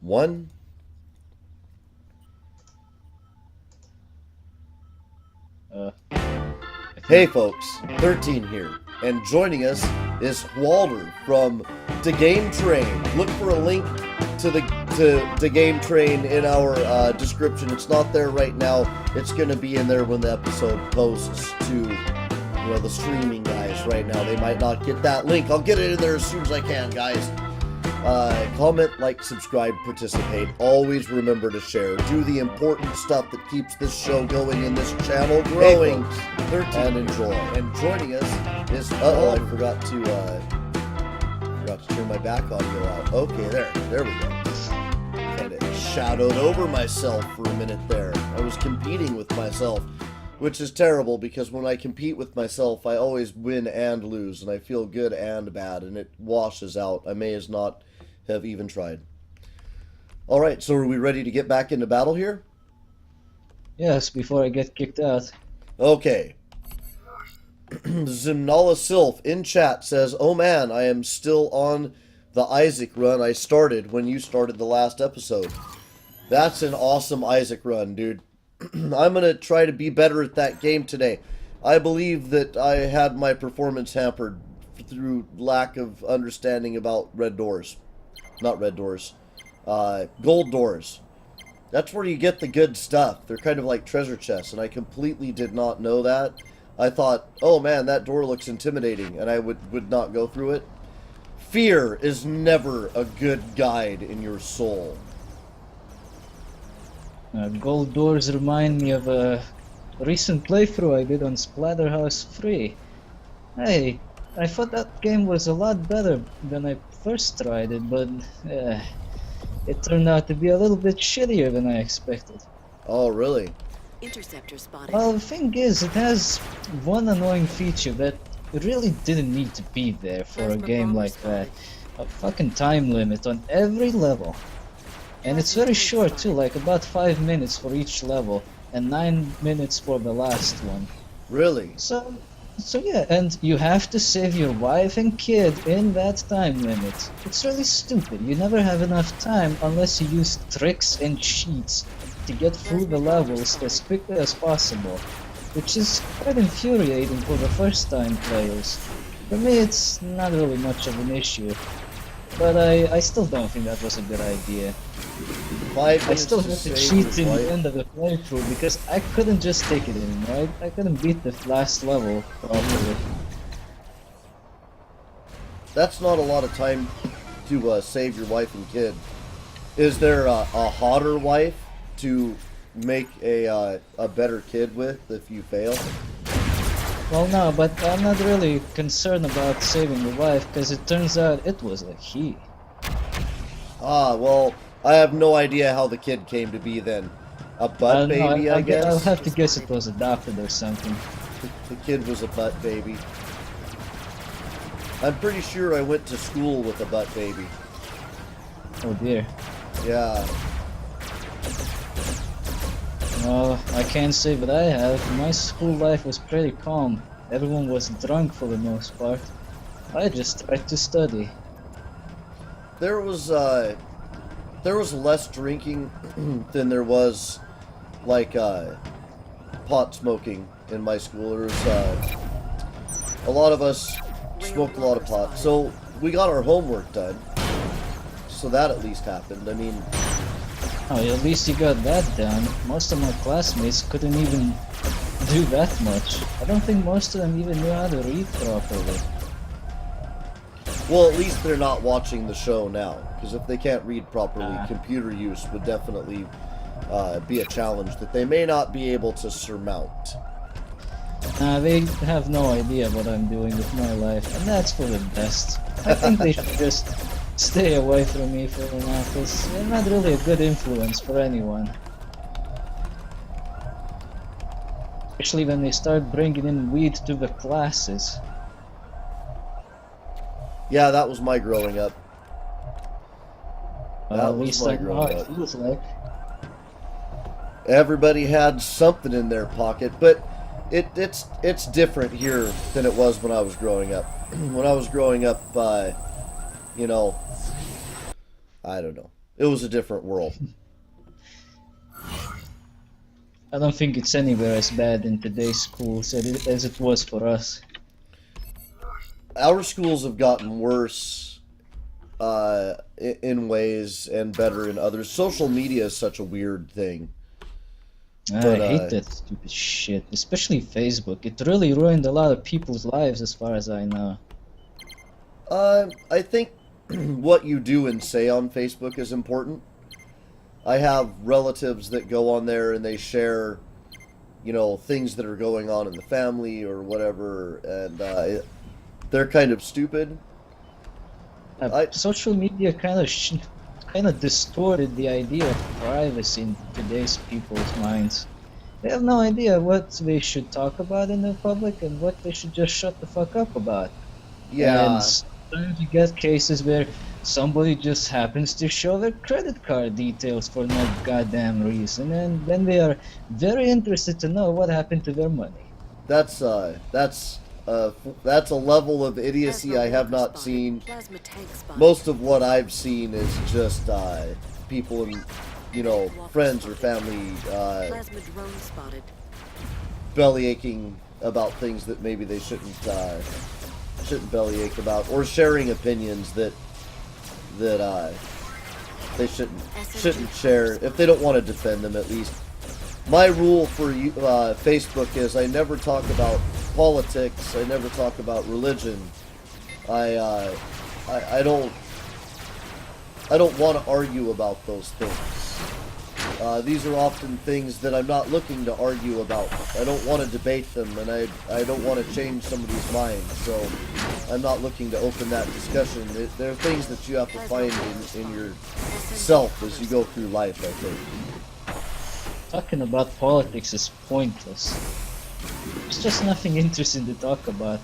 1. Uh, Hey folks, 13 here, and joining us is Walter from the Game Train. Look for a link to the Game Train in our description. It's not there right now. It's going to be in there when the episode posts to the streaming guys right now. They might not get that link. I'll get it in there as soon as I can, guys. Comment, like, subscribe, participate. Always remember to share. Do the important stuff that keeps this show going and this channel growing. Hey folks, and enjoy. And joining us is I forgot to turn my back audio out. Okay, there we go. Kind of shadowed over myself for a minute there. I was competing with myself, which is terrible because when I compete with myself, I always win and lose, and I feel good and bad, and it washes out. I may as not have even tried. Alright, so are we ready to get back into battle here? yes, before I get kicked out. Okay. Zimnala Sylph in chat says, "Oh man, I am still on the Isaac run I started when you started the last episode." That's an awesome Isaac run, dude. I'm going to try to be better at that game today. I believe that I had my performance hampered through lack of understanding about red doors. Not red doors. Gold doors. That's where you get the good stuff. They're kind of like treasure chests, and I completely did not know that. I thought, oh man, that door looks intimidating, and I would not go through it. Fear is never a good guide in your soul. Gold doors remind me of a recent playthrough I did on Splatterhouse 3. Hey, I thought that game was a lot better than I first tried it, but it turned out to be a little bit shittier than I expected. Oh, really? Interceptor spotted. Well, the thing is, it has one annoying feature that really didn't need to be there for a game like that. A fucking time limit on every level. And it's very short too, like about 5 minutes for each level, and 9 minutes for the last one. Really? So yeah, and you have to save your wife and kid in that time limit. It's really stupid. You never have enough time unless you use tricks and cheats to get through the levels as quickly as possible, which is quite infuriating for the first time players. For me, it's not really much of an issue, but I still don't think that was a good idea. I still had to cheat in the end of the playthrough because I couldn't just take it in, right? I couldn't beat the last level properly. That's not a lot of time to save your wife and kid. Is there a hotter wife to make a better kid with if you fail? Well, no, but I'm not really concerned about saving the wife because it turns out it was a he. Ah, well, I have no idea how the kid came to be then. A butt baby, I guess? I'll have to guess it was adopted or something. The kid was a butt baby. I'm pretty sure I went to school with a butt baby. Oh dear. Yeah. Well, I can't say that I have. My school life was pretty calm. Everyone was drunk for the most part. I just tried to study. There was less drinking than there was, like, pot smoking in my school. There was, a lot of us smoked a lot of pot. So, we got our homework done. So that at least happened. I mean... Oh, at least you got that done. Most of my classmates couldn't even do that much. I don't think most of them even knew how to read properly. Well, at least they're not watching the show now, because if they can't read properly, computer use would definitely be a challenge that they may not be able to surmount. They have no idea what I'm doing with my life, and that's for the best. I think they should just stay away from me for now, because they're not really a good influence for anyone. Especially when they start bringing in weed to the classes. Yeah, that was my growing up. At least I know how it feels like. Everybody had something in their pocket, but it's different here than it was when I was growing up. When I was growing up, you know, I don't know. It was a different world. I don't think it's anywhere as bad in today's schools as it was for us. Our schools have gotten worse in ways and better in others. Social media is such a weird thing. I But hate that stupid shit, especially Facebook. It really ruined a lot of people's lives as far as I know. I think what you do and say on Facebook is important. I have relatives that go on there and they share, things that are going on in the family or whatever, and they're kind of stupid. Social media kind of distorted the idea of privacy in today's people's minds. They have no idea what they should talk about in the public and what they should just shut the fuck up about. And Yeah, sometimes you get cases where somebody just happens to show their credit card details for no goddamn reason, and then they are very interested to know what happened to their money. that's that's a level of idiocy I have not seen. Most of what I've seen is just people in, friends or family belly aching about things that maybe they shouldn't bellyache about, or sharing opinions that they shouldn't share if they don't want to defend them, at least. My rule for Facebook is I never talk about politics. I never talk about religion. I don't want to argue about those things. These are often things that I'm not looking to argue about. I don't want to debate them, and I don't want to change somebody's mind. So I'm not looking to open that discussion. There are things that you have to find in yourself as you go through life, I think. Talking about politics is pointless. There's just nothing interesting to talk about.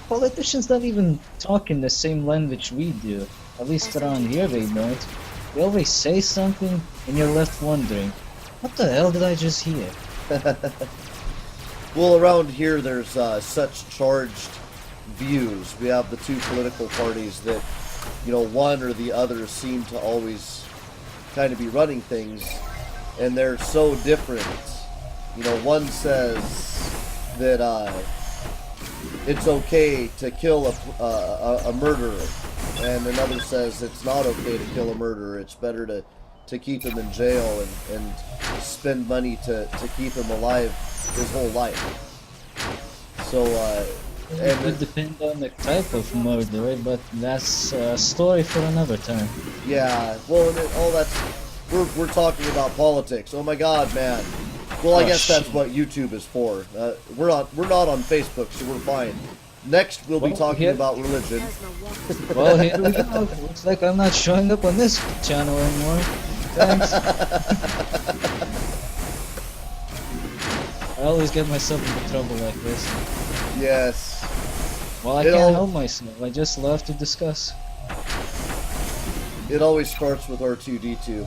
Politicians don't even talk in the same language we do. At least around here they don't. They always say something and you're left wondering, what the hell did I just hear? Well, around here there's such charged views. We have the two political parties that, one or the other seem to always kind of be running things, and they're so different. One says that it's okay to kill a murderer, and another says it's not okay to kill a murderer. It's better to keep him in jail and spend money to keep him alive his whole life. So, It would depend on the type of murder, but that's a story for another time. yeah, well, and all that's we're talking about politics. Oh my God, man. Well, I guess that's what YouTube is for. We're not on Facebook, so we're fine. Next, we'll be talking about religion. Well, here we go. Looks like I'm not showing up on this channel anymore. Thanks. I always get myself into trouble like this. Yes. Well, I can't help myself. I just love to discuss. It always starts with R2-D2.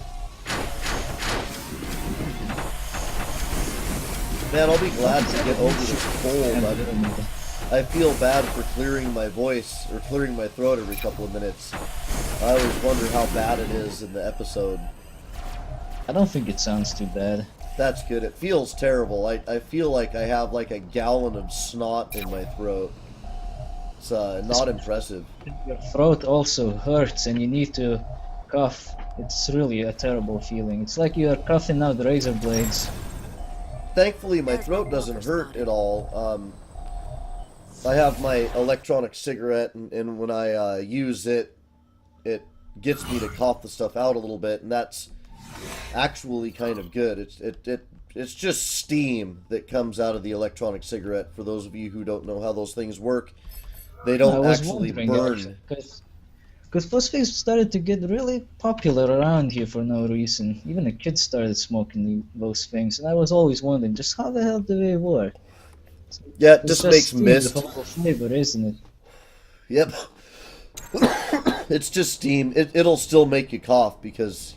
Man, I'll be glad to get over this cold. I feel bad for clearing my voice, or clearing my throat every couple of minutes. I always wonder how bad it is in the episode. I don't think it sounds too bad. That's good. It feels terrible. I feel like I have like a gallon of snot in my throat. It's not impressive. Your throat also hurts and you need to cough. It's really a terrible feeling. It's like you are coughing out razor blades. Thankfully, my throat doesn't hurt at all. I have my electronic cigarette, and when I use it, it gets me to cough the stuff out a little bit, and that's actually kind of good. It's just steam that comes out of the electronic cigarette. For those of you who don't know how those things work, they don't actually burn. Because those things started to get really popular around here for no reason. Even the kids started smoking those things, and I was always wondering just how the hell do they work? Yeah, it just makes mist. The whole flavor, isn't it? Yep. It's just steam. It'll still make you cough because,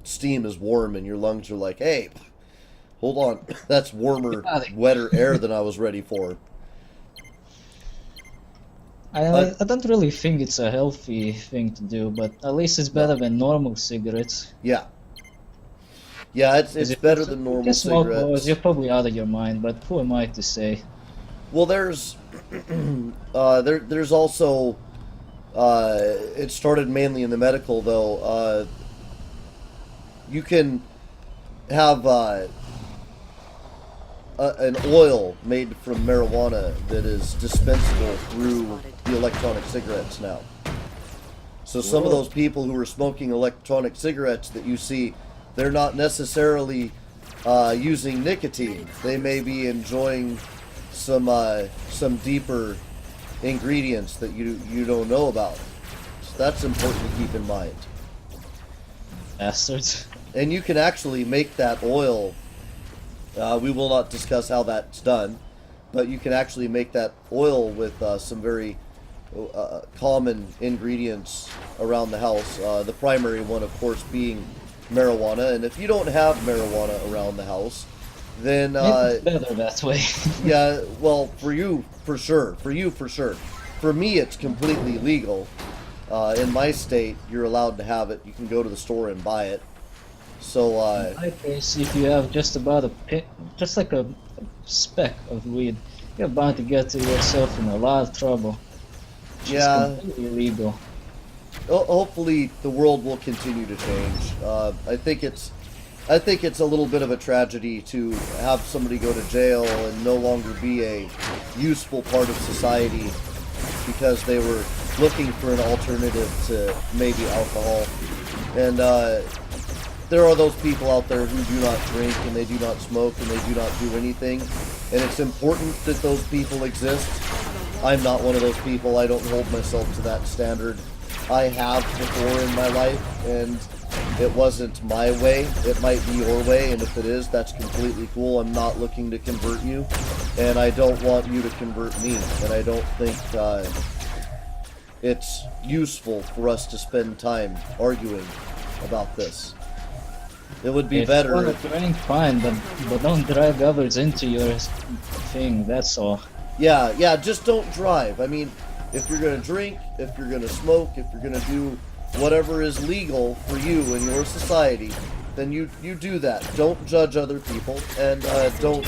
steam is warm and your lungs are like, hey, hold on. That's warmer, wetter air than I was ready for. I don't really think it's a healthy thing to do, but at least it's better No. than normal cigarettes. Yeah. Yeah, Because it's if you better than if normal you smoke those, you're cigarettes. probably out of your mind, but who am I to say? Well, there's there's also it started mainly in the medical though. You can have an oil made from marijuana that is dispensable through the electronic cigarettes now. So some of Whoa. those people who are smoking electronic cigarettes that you see, they're not necessarily using nicotine. They may be enjoying some deeper ingredients that you don't know about. So that's important to keep in mind. Bastards. And you can actually make that oil. We will not discuss how that's done, but you can actually make that oil with some very common ingredients around the house. The primary one, of course, being marijuana. And if you don't have marijuana around the house, then Maybe it's better that way. yeah, well, for you, for sure. For you, for sure. For me, it's completely legal. In my state, you're allowed to have it. You can go to the store and buy it. So, In my case, if you have just about just like a speck of weed, you're bound to get yourself in a lot of trouble. Which is yeah, completely illegal. hopefully the world will continue to change. I think it's a little bit of a tragedy to have somebody go to jail and no longer be a useful part of society because they were looking for an alternative to maybe alcohol. And there are those people out there who do not drink and they do not smoke and they do not do anything. And it's important that those people exist. I'm not one of those people. I don't hold myself to that standard. I have before in my life, and it wasn't my way. It might be your way, and if it is, that's completely cool. I'm not looking to convert you, and I don't want you to convert me. And I don't think it's useful for us to spend time arguing about this. It would be If better you want if... to drink, fine, but don't drag others into your thing. That's all. Yeah, just don't drive. I mean, if you're going to drink, if you're going to smoke, if you're going to do whatever is legal for you in your society, then you do that. Don't judge other people, and don't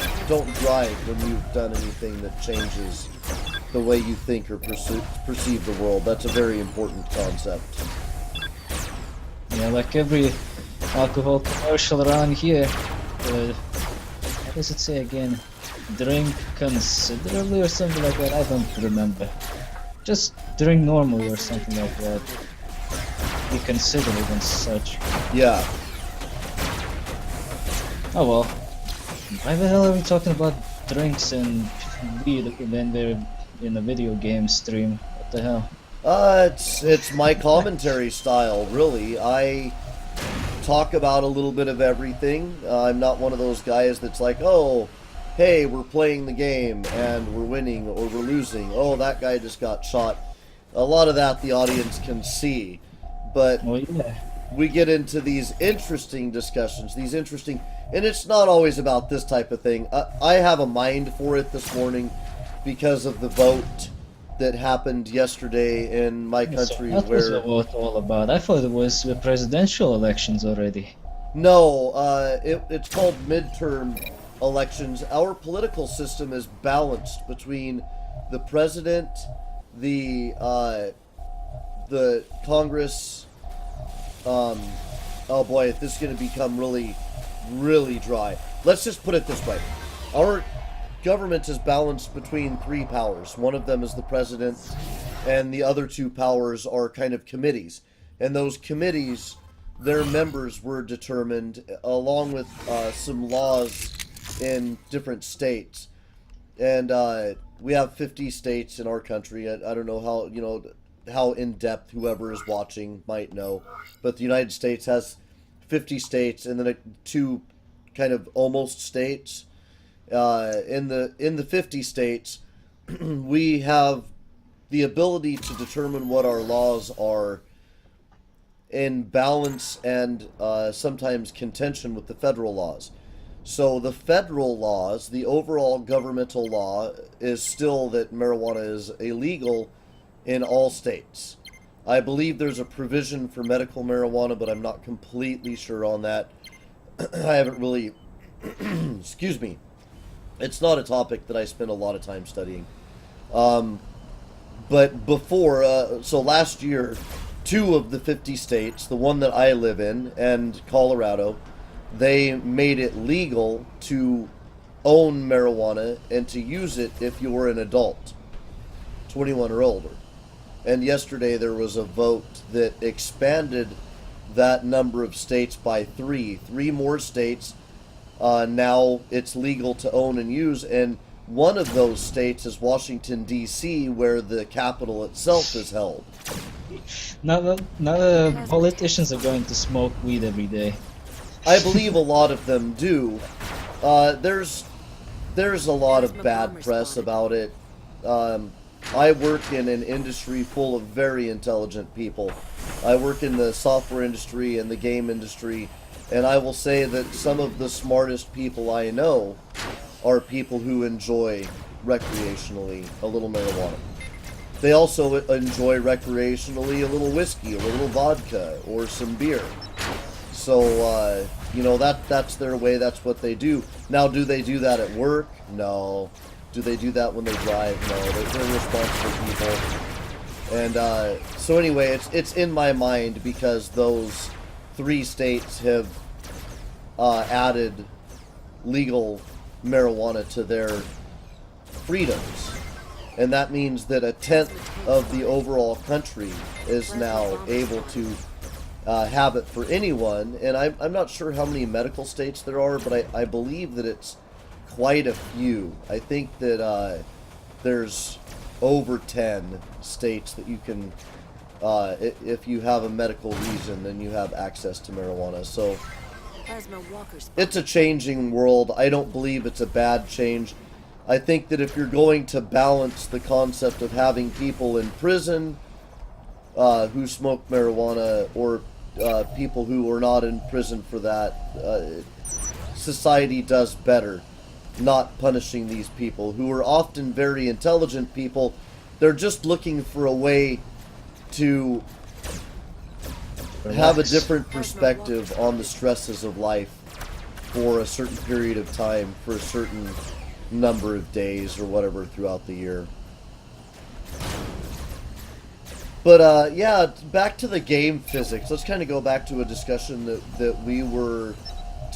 drive when you've done anything that changes the way you think or perceive the world. That's a very important concept. Yeah, like every alcohol commercial around here. What does it say again? Drink considerably or something like that. I don't remember. Just drink normally or something like that. Be considerate and such. Yeah. Oh well. Why the hell are we talking about drinks and weed when we're in a video game stream? What the hell? It's my commentary style, really. I talk about a little bit of everything. I'm not one of those guys that's like, oh, hey, we're playing the game and we're winning or we're losing. Oh, that guy just got shot. A lot of that the audience can see. But Oh yeah. we get into these interesting discussions, and it's not always about this type of thing. I have a mind for it this morning because of the vote that happened yesterday in my country So what was the where... vote all about? I thought it was the presidential elections already. No, it's called midterm elections. Our political system is balanced between the president, the Congress. Oh boy, this is going to become really, really dry. Let's just put it this way: our government is balanced between three powers. One of them is the president, and the other two powers are kind of committees. And those committees, their members were determined along with some laws in different states. And we have 50 states in our country. I don't know how in depth whoever is watching might know, but the United States has 50 states and then two kind of almost states. In the 50 states, we have the ability to determine what our laws are in balance and sometimes contention with the federal laws. So the federal laws, the overall governmental law, is still that marijuana is illegal in all states. I believe there's a provision for medical marijuana, but I'm not completely sure on that. I haven't really, excuse me, it's not a topic that I spend a lot of time studying. But before, so last year, 2 of the 50 states, the one that I live in, and Colorado, they made it legal to own marijuana and to use it if you were an adult, 21 or older. And yesterday there was a vote that expanded that number of states by 3. 3 more states, now it's legal to own and use, and one of those states is Washington, D.C., where the capital itself is held. Now the politicians are going to smoke weed every day. I believe a lot of them do. There's a lot of bad press about it. I work in an industry full of very intelligent people. I work in the software industry and the game industry, and I will say that some of the smartest people I know are people who enjoy recreationally a little marijuana. They also enjoy recreationally a little whiskey or a little vodka or some beer. So, you know, that's their way, that's what they do. Now, do they do that at work? No. Do they do that when they drive? No. They're responsible people. And so anyway, it's in my mind because those 3 states have added legal marijuana to their freedoms. And that means that 1/10 of the overall country is now able to have it for anyone. And I'm not sure how many medical states there are, but I believe that it's quite a few. I think that there's over 10 states that you can, if you have a medical reason, then you have access to marijuana. So it's a changing world. I don't believe it's a bad change. I think that if you're going to balance the concept of having people in prison who smoke marijuana or people who are not in prison for that, society does better not punishing these people who are often very intelligent people. They're just looking for a way to have a different perspective on the stresses of life for a certain period of time, for a certain number of days or whatever throughout the year. But yeah, back to the game physics. Let's kind of go back to a discussion that we were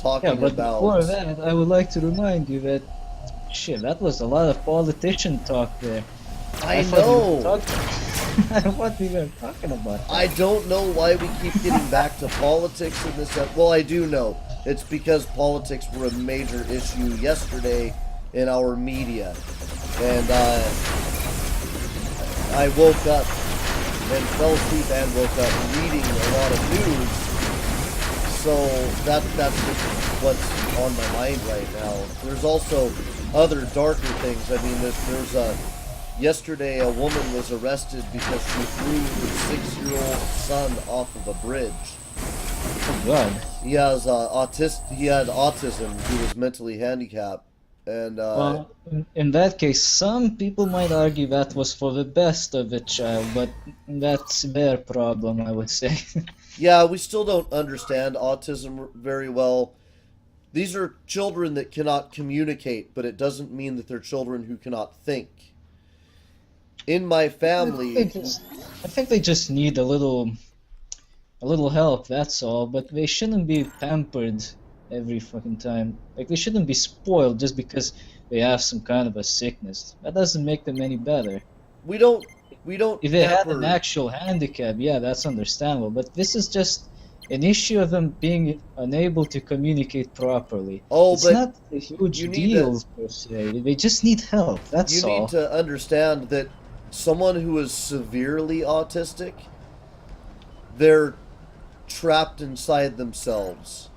talking but about. Before that, I would like to remind you that, shit, that was a lot of politician talk there. I know. What we were talking about. I don't know why we keep getting back to politics in this. Well, I do know. It's because politics were a major issue yesterday in our media. And I woke up and fell asleep and woke up reading a lot of news. So that's just what's on my mind right now. There's also other darker things. I mean, there's yesterday a woman was arrested because she threw her 6-year-old son off of a bridge. Oh God. He has he had autism. He was mentally handicapped. And well, in that case, some people might argue that was for the best of the child, but that's their problem, I would say. Yeah, we still don't understand autism very well. These are children that cannot communicate, but it doesn't mean that they're children who cannot think. In my family, I think they just need a little help, that's all, but they shouldn't be pampered every fucking time. Like, they shouldn't be spoiled just because they have some kind of a sickness. That doesn't make them any better. We don't If they had pamper. an actual handicap, yeah, that's understandable, but this is just an issue of them being unable to communicate properly. Oh, it's but not a huge you need deal per se. They just need help, that's You all. need to understand that someone who is severely autistic, they're trapped inside themselves.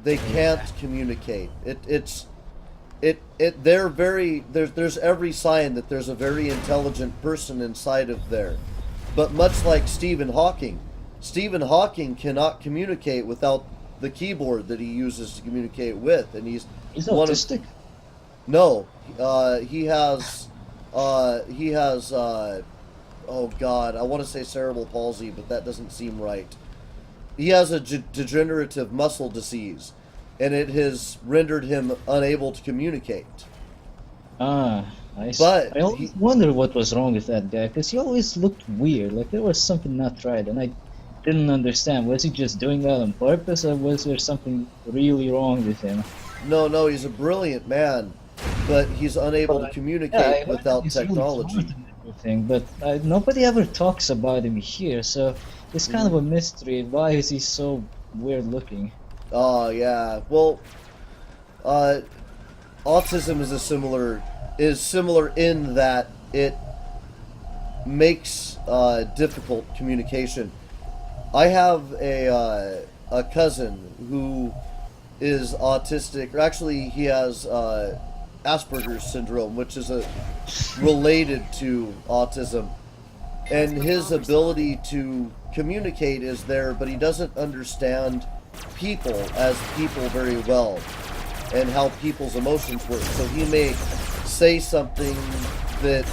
They can't communicate. There's every sign that there's a very intelligent person inside of there. But much like Stephen Hawking cannot communicate without the keyboard that he uses to communicate with, and he's autistic? No, he has oh god, I want to say cerebral palsy, but that doesn't seem right. He has a degenerative muscle disease, and it has rendered him unable to communicate. Ah, But I always wonder what was wrong with that guy, because he always looked weird, like there was something not right, and I didn't understand. Was he just doing that on purpose, or was there something really wrong with him? no, he's a brilliant man, but he's unable to I communicate heard without he's really technology. smart and everything, but nobody ever talks about him here, so it's kind of a mystery. Why is he so weird looking? Oh yeah. Well, uh, autism is similar in that it makes difficult communication. I have a cousin who is autistic, or actually he has Asperger's syndrome, which is related to autism, and his ability to communicate is there, but he doesn't understand people as people very well and how people's emotions work. So he may say something that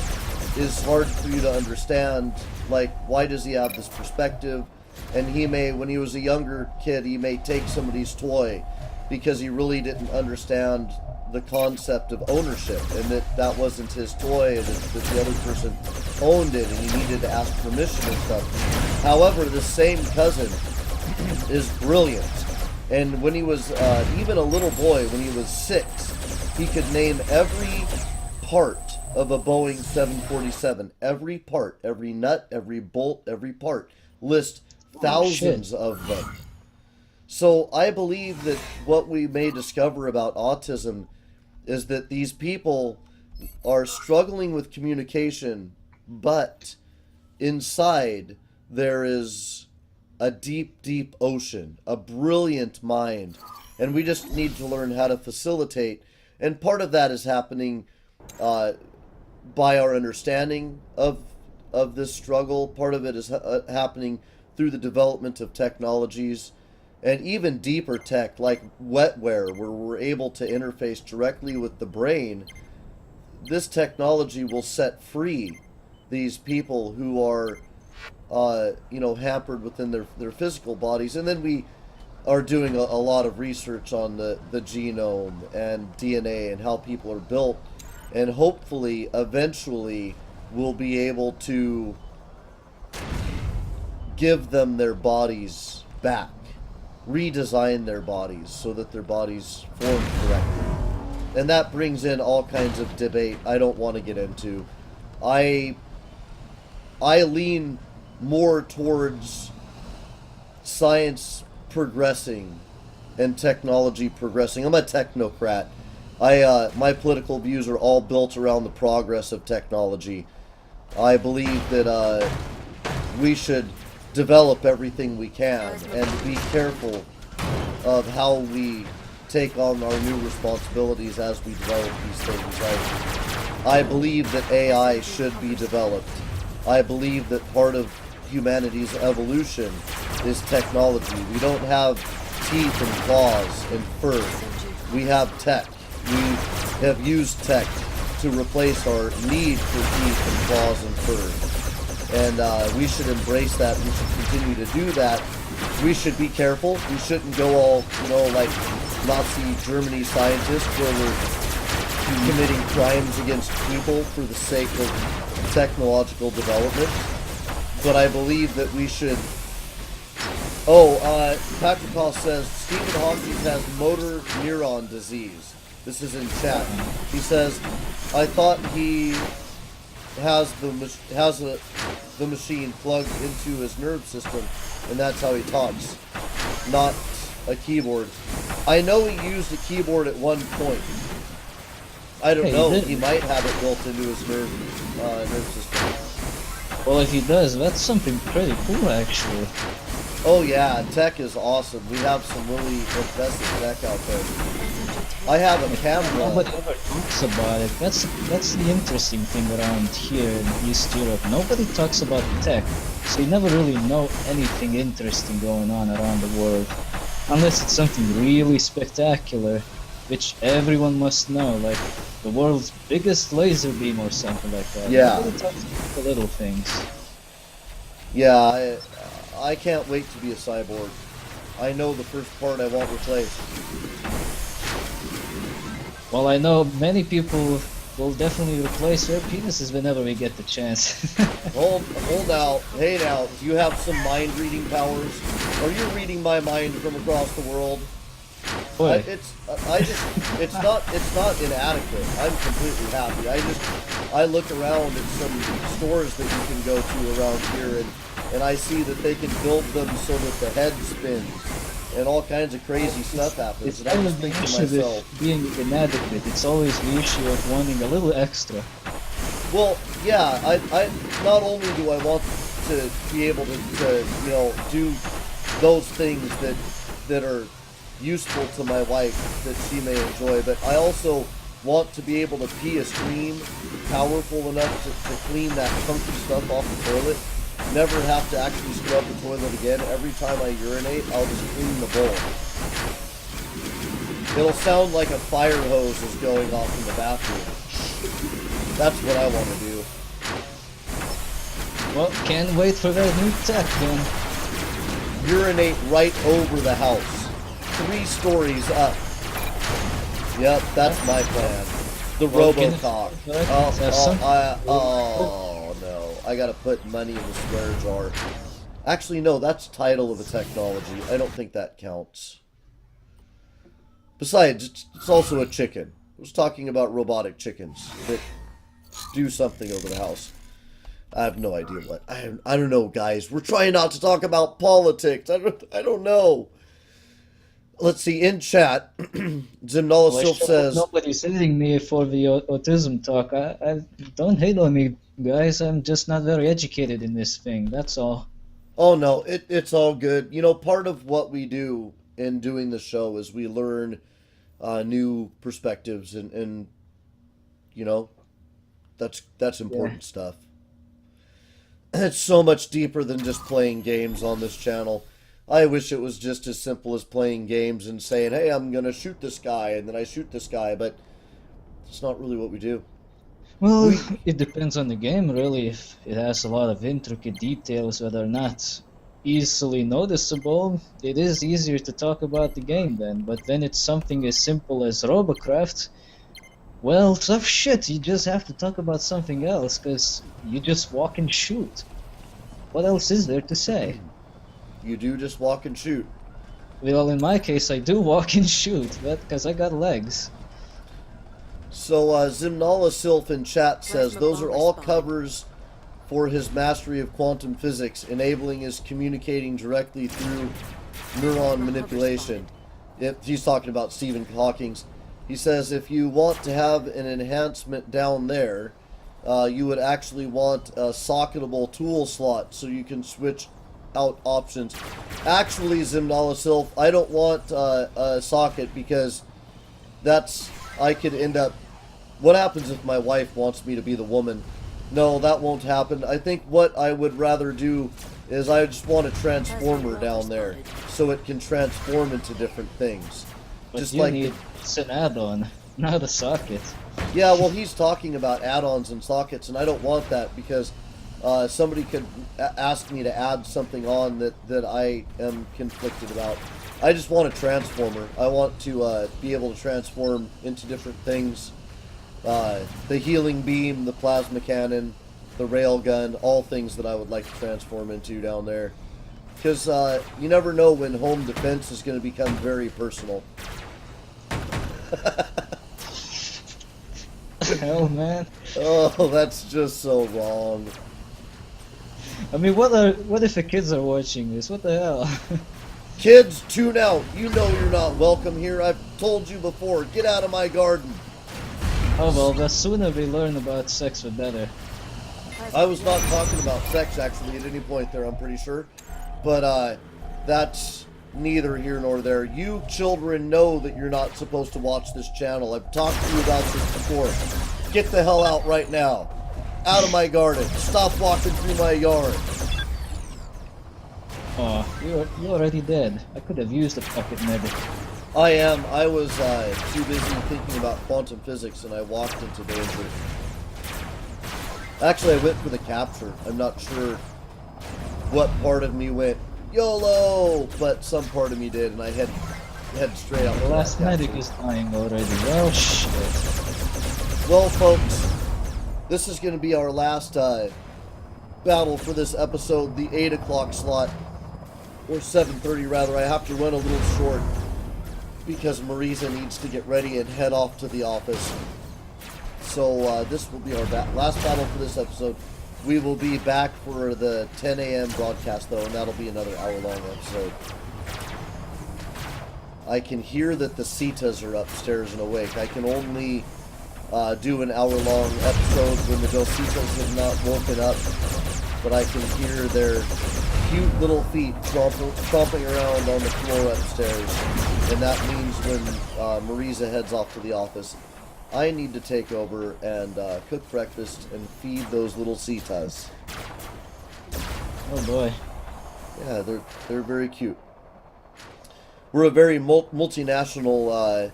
is hard for you to understand, like, why does he have this perspective? And he may, when he was a younger kid, he may take somebody's toy because he really didn't understand the concept of ownership, and that wasn't his toy, and that the other person owned it, and he needed to ask permission and stuff. However, the same cousin is brilliant, and when he was even a little boy, when he was 6, he could name every part of a Boeing 747, every part, every nut, every bolt, every part, list thousands of them. So I believe that what we may discover about autism is that these people are struggling with communication, but inside there is a deep, deep ocean, a brilliant mind, and we just need to learn how to facilitate. And part of that is happening by our understanding of this struggle. Part of it is happening through the development of technologies, and even deeper tech like wetware, where we're able to interface directly with the brain. This technology will set free these people who are, hampered within their physical bodies. And then we are doing a lot of research on the genome and DNA and how people are built. And hopefully, eventually, we'll be able to give them their bodies back, redesign their bodies so that their bodies form correctly. And that brings in all kinds of debate I don't want to get into. I lean more towards science progressing and technology progressing. I'm a technocrat. My political views are all built around the progress of technology. I believe that we should develop everything we can and be careful of how we take on our new responsibilities as we develop these things. I believe that AI should be developed. I believe that part of humanity's evolution is technology. We don't have teeth and claws and fur. We have tech. We have used tech to replace our need for teeth and claws and fur. And we should embrace that. We should continue to do that. We should be careful. We shouldn't go all, like Nazi Germany scientists where we're committing crimes against people for the sake of technological development. But I believe that we should... Patrick Hall says, Stephen Hawking has motor neuron disease. This is in chat. He says, I thought he has the machine plugged into his nerve system, and that's how he talks, not a keyboard. I know he used a keyboard at one point. I don't know. He might have it built into his nerve system. Well, if he does, that's something pretty cool, actually. Oh yeah, tech is awesome. We have some really impressive tech out there. I have a camera. Nobody ever talks about it. That's the interesting thing around here in East Europe. Nobody talks about tech, so you never really know anything interesting going on around the world. Unless it's something really spectacular, which everyone must know, like the world's biggest laser beam or something like that. Yeah. Nobody talks about the little things. Yeah, I can't wait to be a cyborg. I know the first part I won't replace. Well, I know many people will definitely replace their penises whenever we get the chance. Hold out. Hey now, do you have some mind reading powers? Are you reading my mind from across the world? Boy, It's not inadequate. I'm completely happy. I look around at some stores that you can go to around here, and I see that they can build them so that the head spins, and all kinds of crazy stuff happens. it's And I never just the think to issue myself, with being inadequate. It's always the issue of wanting a little extra. well, yeah, I not only do I want to be able to do those things that are useful to my wife that she may enjoy, but I also want to be able to pee a stream powerful enough to clean that funky stuff off the toilet. Never have to actually scrub the toilet again. Every time I urinate, I'll just clean the bowl. It'll sound like a fire hose is going off in the bathroom. That's what I want to do. Well, can't wait for that new tech then. Urinate right over the house. 3 stories up. Yep, that's my plan. The Well, can Robocock. it- have some- Oh no. I gotta put money in the swear jar. Actually, no, that's title of a technology. I don't think that counts. Besides, it's also a chicken. I was talking about robotic chickens that do something over the house. I have no idea what. I don't know, guys. We're trying not to talk about politics. I don't know. Let's see, in chat, Zimnala Well, Silk sure, says, nobody's hitting me for the autism talk. I don't hate on me, guys. I'm just not very educated in this thing. That's all. oh no, it's all good. You know, part of what we do in doing the show is we learn new perspectives, and you know, that's important stuff. It's so much deeper than just playing games on this channel. I wish it was just as simple as playing games and saying, hey, I'm going to shoot this guy, and then I shoot this guy, but it's not really what we do. Well, it depends on the game, really. If it has a lot of intricate details that are not easily noticeable, it is easier to talk about the game then. But then it's something as simple as Robocraft. Well, tough shit. You just have to talk about something else, because you just walk and shoot. What else is there to say? You do just walk and shoot. Well, in my case, I do walk and shoot, but because I got legs. So, Zimnala Sylph in chat says, those are all covers for his mastery of quantum physics, enabling his communicating directly through neuron manipulation. He's talking about Stephen Hawking's. He says, if you want to have an enhancement down there, you would actually want a socketable tool slot so you can switch out options. Actually, Zimnala Sylph, I don't want a socket because I could end up... What happens if my wife wants me to be the woman? No, that won't happen. I think what I would rather do is I just want a transformer down there so it can transform into different things. But Just you like need it's an add-on, not a socket. Yeah, well, he's talking about add-ons and sockets, and I don't want that because somebody could ask me to add something on that I am conflicted about. I just want a transformer. I want to be able to transform into different things. The healing beam, the plasma cannon, the rail gun, all things that I would like to transform into down there. Because you never know when home defense is going to become very personal. Hell, man. Oh, that's just so wrong. I mean, what if the kids are watching this? What the hell? Kids, tune out. You know you're not welcome here. I've told you before. Get out of my garden. Oh well, the sooner we learn about sex, the better. I was not talking about sex, actually, at any point there, I'm pretty sure. But, that's neither here nor there. You children know that you're not supposed to watch this channel. I've talked to you about this before. Get the hell out right now. Out of my garden. Stop walking through my yard. Oh, you're already dead. I could have used a pocket medic. I am. I was too busy thinking about quantum physics and I walked into danger. Actually, I went for the capture. I'm not sure what part of me went YOLO, but some part of me did, and I head straight out. The last medic is dying already. Well, shit. Well, folks, this is going to be our last battle for this episode, the 8 o'clock slot, or 7:30 rather. I have to run a little short because Marisa needs to get ready and head off to the office. So this will be our last battle for this episode. We will be back for the 10 a.m. broadcast, though, and that'll be another hour-long episode. I can hear that the Cetas are upstairs and awake. I can only do an hour-long episode when the Dositas have not woken up, but I can hear their cute little feet stomping around on the floor upstairs, and that means when Marisa heads off to the office, I need to take over and cook breakfast and feed those little Cetas. Oh boy. Yeah, they're very cute. We're a very multinational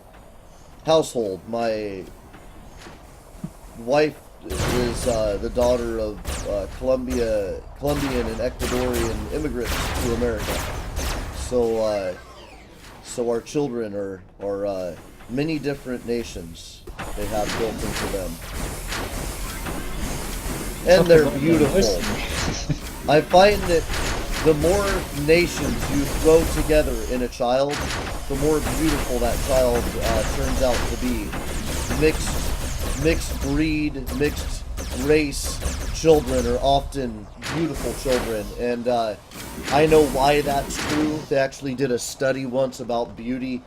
household. My wife is the daughter of Colombian and Ecuadorian immigrants to America. So our children are many different nations they have built into them. And they're beautiful. I find that the more nations you throw together in a child, the more beautiful that child turns out to be. Mixed breed, mixed race children are often beautiful children, and I know why that's true. They actually did a study once about beauty,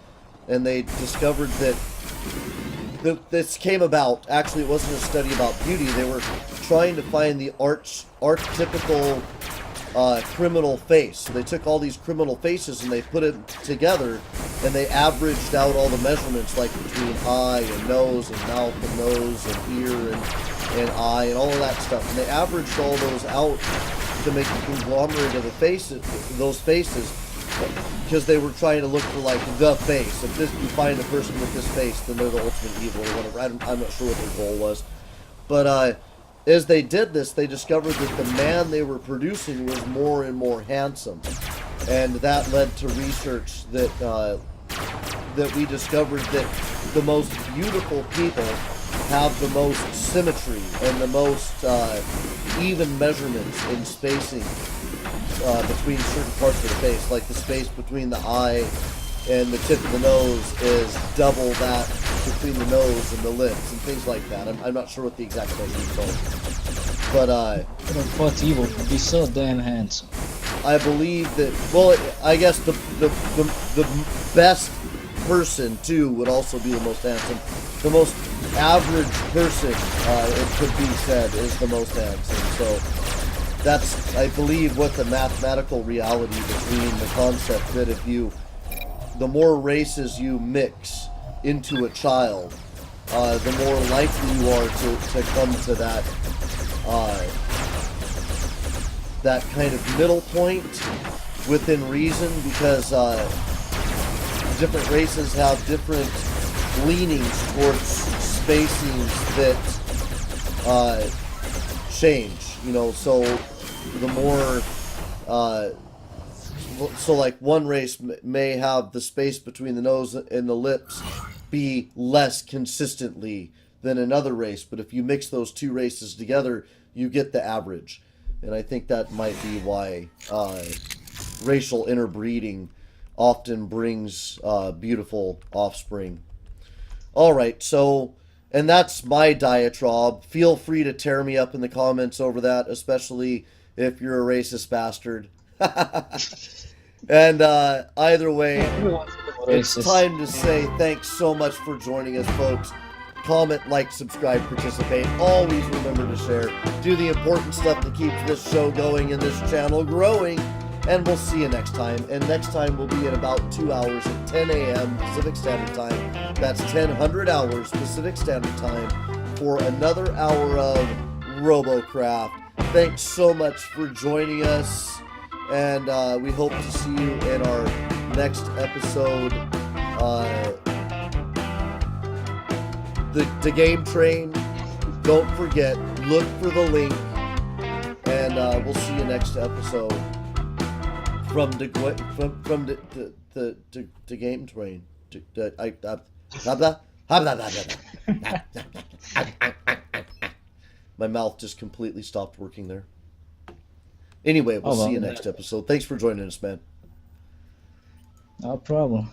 and they discovered that this came about. Actually, it wasn't a study about beauty. They were trying to find the archetypical criminal face. So they took all these criminal faces and they put it together, and they averaged out all the measurements, like between eye and nose and mouth and nose and ear and eye and all of that stuff. And they averaged all those out to make a conglomerate of the faces, those faces, because they were trying to look for like the face. If you find a person with this face, then they're the ultimate evil or whatever. I'm not sure what their goal was, but as they did this, they discovered that the man they were producing was more and more handsome, and that led to research that we discovered that the most beautiful people have the most symmetry and the most even measurements in spacing between certain parts of the face. Like the space between the eye and the tip of the nose is double that between the nose and the lips and things like that. I'm not sure what the exact measurements are, but What evil could be so damn handsome? I believe that. Well, I guess the best person too would also be the most handsome. The most average person, it could be said, is the most handsome. So that's, I believe, what the mathematical reality between the concept that the more races you mix into a child, the more likely you are to come to that kind of middle point within reason, because different races have different leanings towards spacings that change, so the more so like one race may have the space between the nose and the lips be less consistently than another race, but if you mix those two races together, you get the average. And I think that might be why racial interbreeding often brings beautiful offspring. Alright, so, and that's my diatribe. Feel free to tear me up in the comments over that, especially if you're a racist bastard. And either way, it's time to say thanks so much for joining us, folks. Comment, like, subscribe, participate. Always remember to share. Do the important stuff that keeps this show going and this channel growing. And we'll see you next time. And next time will be in about 2 hours at 10 a.m. Pacific Standard Time. That's 1000 hours Pacific Standard Time for another hour of Robocraft. Thanks so much for joining us. And we hope to see you in our next episode. The game train. Don't forget, look for the link. And we'll see you next episode. from the game train. My mouth just completely stopped working there. Anyway, we'll see you next episode. Thanks for joining us, man. No problem.